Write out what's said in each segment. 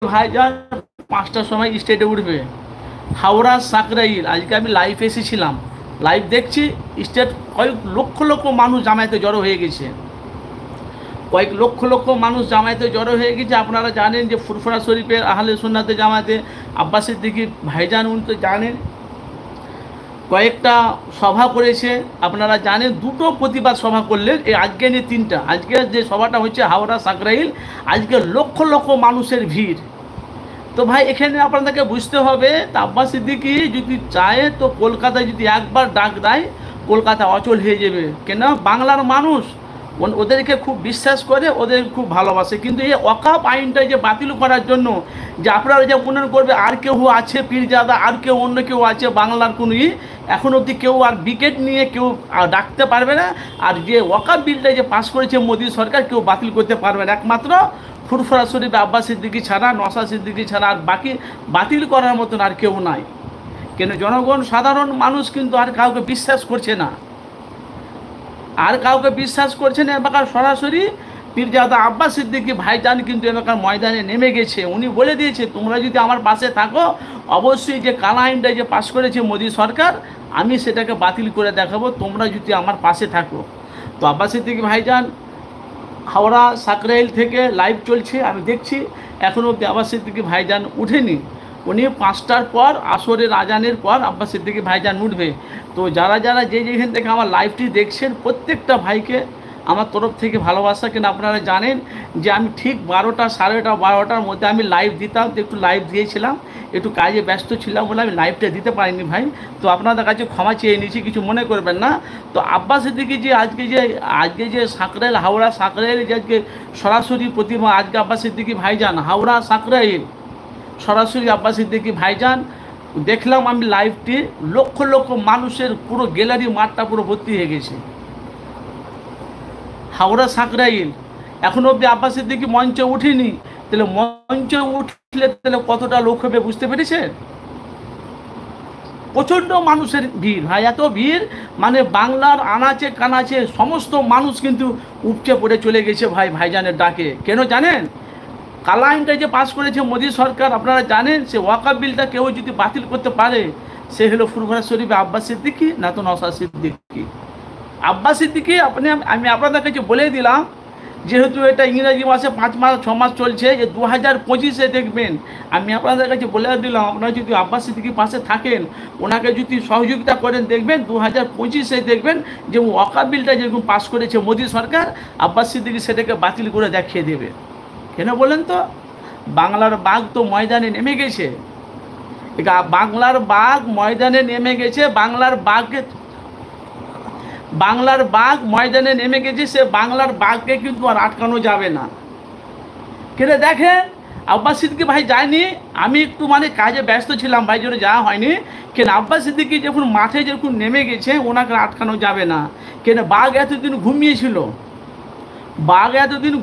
ভাইজান 5টার সময় স্টেটে উঠবে। হাওড়া সাকরাইল আজকে আমি লাইভ এসেছিলাম, লাইভ দেখছি স্টেট কয়েক লক্ষ লক্ষ মানুষ জামায়াতে জড়ো হয়ে গেছে, কয়েক লক্ষ লক্ষ মানুষ জামায়াতে জড়ো হয়ে গেছে। আপনারা জানেন যে ফুরফুরা শরীফের আহলে সুন্নাতে জামায়াতে আব্বাস সিদ্দিকী ভাইজান উনি তো জানেন কয়েকটা সভা করেছে। আপনারা জানেন দুটো প্রতিবাদ সভা করলেন, এই আজকে নিয়ে 3টা। আজকে যে সভাটা হচ্ছে হাওড়া সাকরাইল, আজকে লক্ষ লক্ষ মানুষের ভিড়। তো ভাই এখানে আপনাদেরকে বুঝতে হবে আব্বাস সিদ্দিকী যদি চায় তো কলকাতায় যদি একবার ডাক দেয় কলকাতা অচল হয়ে যাবে। কেন? বাংলার মানুষ ওদেরকে খুব বিশ্বাস করে, ওদের খুব ভালোবাসে। কিন্তু এই ওয়াকফ আইনটা যে বাতিল করার জন্য যে আপনারা যে মনে করবে আর কেউ আছে পীরজাদা, আর কেউ অন্য কেউ আছে বাংলার কোনো এখন অবধি কেউ আর বিকেট নিয়ে কেউ ডাকতে পারবে না। আর যে ওয়াকফ বিলটা যে পাস করেছে মোদী সরকার কেউ বাতিল করতে পারবে না, একমাত্র ফুরফুরা শরীফ আব্বাস সিদ্দিকী ছাড়া, নওশাদ সিদ্দিকী ছাড়া আর বাকি বাতিল করার মতন আর কেউ নাই। কেন? জনগণ সাধারণ মানুষ কিন্তু আর কাউকে বিশ্বাস করছে না, আর কাউকে বিশ্বাস করছে না। এবার সরাসরি পীরজাদা আব্বাস সিদ্দিকী ভাইজান কিন্তু এলাকার ময়দানে নেমে গেছে। উনি বলে দিয়েছে তোমরা যদি আমার পাশে থাকো অবশ্যই যে কালা আইনটা যে পাস করেছে মোদী সরকার আমি সেটাকে বাতিল করে দেখাবো, তোমরা যদি আমার পাশে থাকো। তো আব্বাস সিদ্দিকী ভাইজান হাওড়া সাকরাইল থেকে লাইভ চলছে, আমি দেখছি এখনও অবধি আব্বাস সিদ্দিকী ভাইজান উঠেনি। উনি 5টার পর আসরের আজানের পর আব্বাস সিদ্দিকী ভাইজান উঠবে। তো যারা যারা যেখান থেকে আমার লাইভটি দেখছেন প্রত্যেকটা ভাইকে আমার তরফ থেকে ভালোবাসা। কেন আপনারা জানেন যে আমি ঠিক 12টা, 12:30, 12টার মধ্যে আমি লাইভ দিতাম, একটু লাইভ দিয়েছিলাম, একটু কাজে ব্যস্ত ছিলাম বলে আমি লাইভটা দিতে পারিনি ভাই। তো আপনাদের কাছে ক্ষমা চেয়ে নিয়েছি, কিছু মনে করবেন না। তো আব্বাস সিদ্দিকী যে আজকে যে সাকরাইল হাওড়া সাকরাইল যে আজকে সরাসরি প্রতিমা আজকে আব্বাস সিদ্দিকী ভাইজান হাওড়া সাকরাইল সরাসরি আব্বাস সিদ্দিকী ভাইজান দেখলাম আমি লাইভটি, লক্ষ লক্ষ মানুষের পুরো গ্যালারি মাঠটা পুরো ভর্তি হয়ে গেছে। হাওড়া সাকরাইল এখন অবধি আব্বাস সিদ্দিকী মঞ্চে উঠিনি, তাহলে মঞ্চে উঠলে তাহলে কতটা লোক হবে বুঝতে পেরেছেন? প্রচণ্ড মানুষের ভিড় ভাই, এত ভিড় মানে বাংলার আনাচে কানাচে সমস্ত মানুষ কিন্তু উপচে পড়ে চলে গেছে ভাই ভাইজানের ডাকে। কেন জানেন? কালা আইনটা যে পাস করেছে মোদী সরকার, আপনারা জানেন সে ওয়াকফ বিলটা কেউ যদি বাতিল করতে পারে সে হলো ফুরফুরা শরীফে আব্বাস সিদ্দিকী না তো নওশাদ সিদ্দিকী। আব্বাস সিদ্দিকী আমি আপনাদের কাছে বলে দিলাম, যেহেতু এটা ইংরেজি মাসে 5 মাস 6 মাস চলছে, যে 2025-এ দেখবেন। আমি আপনাদের কাছে বলে দিলাম আপনারা যদি আব্বাস সিদ্দিকীর পাশে থাকেন, ওনাকে যদি সহযোগিতা করেন, দেখবেন 2025-এ দেখবেন যে ওয়াকফ বিলটা যেরকম পাস করেছে মোদী সরকার আব্বাস সিদ্দিকী সেটাকে বাতিল করে দেখিয়ে দেবে। কেন বলেন তো? বাংলার বাঘ তো ময়দানে নেমে গেছে, বাংলার বাঘ ময়দানে নেমে গেছে, বাংলার বাঘ ময়দানে নেমে গেছে। সে বাংলার বাঘকে কিন্তু আর আটকানো যাবে না। কেন দেখেন আব্বাস সিদ্দিকী ভাই যায়নি, আমি একটু মানে কাজে ব্যস্ত ছিলাম ভাই, জন্য যাওয়া হয়নি। কেন? আব্বাস সিদ্দিকী যখন মাঠে যখন নেমে গেছে ওনাকে আটকানো যাবে না। কেন? বাঘ এতদিন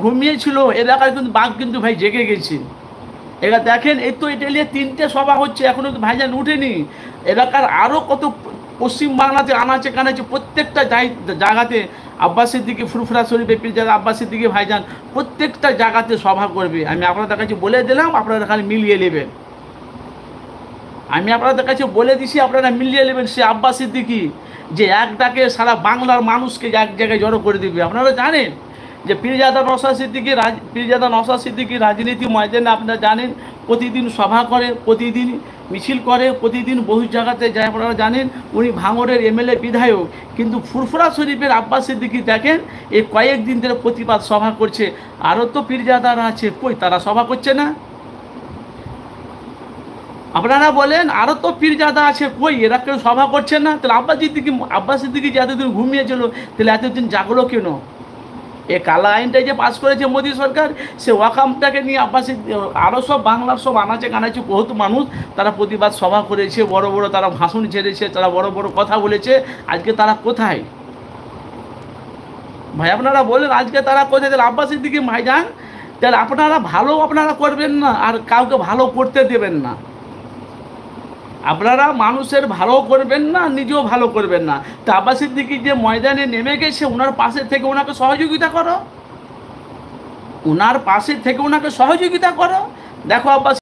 ঘুমিয়েছিল, এলাকায় কিন্তু বাঘ কিন্তু ভাই জেগে গেছে। এবার দেখেন এই তো এটা নিয়ে 3টে সভা হচ্ছে, এখনো ভাইজান উঠেনি। এলাকার আরও কত পশ্চিমবাংলাতে আনাচে কানাচে প্রত্যেকটা জায়গাতে আব্বাস সিদ্দিকী ফুরফুরা শরীফে পীরজাদা আব্বাস সিদ্দিকী ভাইজান প্রত্যেকটা জায়গাতে সভা করবে। আমি আপনাদের কাছে বলে দিলাম, আপনারা খালি মিলিয়ে নেবেন। আমি আপনাদের কাছে বলে দিছি, আপনারা মিলিয়ে নেবেন। সে আব্বাস সিদ্দিকী যে এক ডাকে সারা বাংলার মানুষকে এক জায়গায় জড়ো করে দিবে। আপনারা জানেন যে পীরজাদা নওশাদ সিদ্দিকী রাজনীতি ময়দানে আপনারা জানেন প্রতিদিন সভা করে, প্রতিদিন মিছিল করে, প্রতিদিন বহু জায়গাতে যায়। আপনারা জানেন উনি ভাঙড়ের এমএলএ বিধায়ক, কিন্তু ফুরফুরা শরীফের আব্বাস সিদ্দিকী দেখেন এই কয়েকদিন ধরে প্রতিবাদ সভা করছে। আরও তো পীরজাদারা আছে, কই তারা সভা করছে না? আপনারা বলেন আরও তো পীরজাদা আছে, কই এরা কেউ সভা করছে না? তাহলে আব্বাস সিদ্দিকী যে এতদিন ঘুমিয়েছিল তাহলে এতদিন জাগলো কেন? এই কালা আইনটা যে পাস করেছে মোদী সরকার, সে ওয়াকফটাকে নিয়ে আব্বাস আরও সব বাংলার সব আনাচে কানাচে বহুত মানুষ তারা প্রতিবাদ সভা করেছে, বড় বড় তারা ভাষণ ছেড়েছে, তারা বড় বড় কথা বলেছে। আজকে তারা কোথায় ভাই? আপনারা বলেন আজকে তারা কোথায়? তাহলে আব্বাস সিদ্দিকী ভাইজান তাহলে আপনারা করবেন না, আর কাউকে ভালো করতে দেবেন না। আপনারা মানুষের ভালো করবেন না, নিজেও ভালো করবেন না। তা আব্বাস সিদ্দিকী যে ময়দানে নেমে গেছে ওনার পাশে থেকে ওনাকে সহযোগিতা করো, দেখো আব্বাস